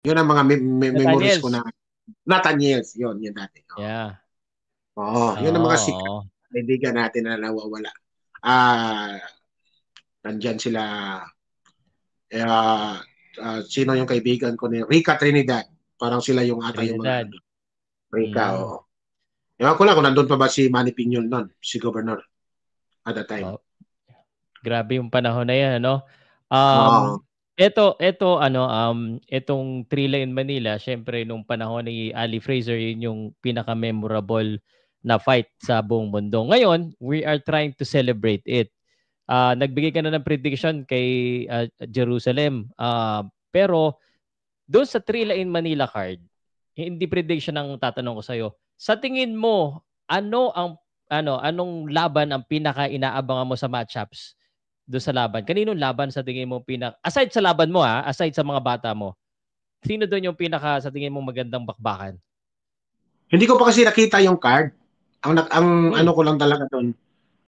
Yun ang mga memories ko Nathaniels. na Nathaniels, yun dati. Yeah. Oo, yun ang mga sikat Oo. kaibigan natin na nawawala. Ah, nandyan sila sino yung kaibigan ko ni Rica Trinidad. Parang sila yung ata yung mga ano Trinidad. doon. Rica, Mm. oo. Ewan ko lang kung nandun pa ba si Manny Piñol noon, si Governor at that time. Oh, grabe yung panahon na yan, ano? Oo. Etong Thrilla in Manila, syempre nung panahon ni Ali Fraser, yun yung pinaka-memorable na fight sa buong mundo. Ngayon, we are trying to celebrate it. Nagbigay ka na ng prediction kay Jerusalem. Pero doon sa Thrilla in Manila card, hindi prediction ang tatanong ko sa'yo. Sa tingin mo, anong laban ang pinaka-inaabangan mo sa matchups doon sa laban? Kaninong laban sa tingin mo aside sa laban mo, aside sa mga bata mo, sino doon yung pinaka sa tingin mo magandang bakbakan? Hindi ko pa kasi nakita yung card. Ang ano Hmm. ko lang talaga doon.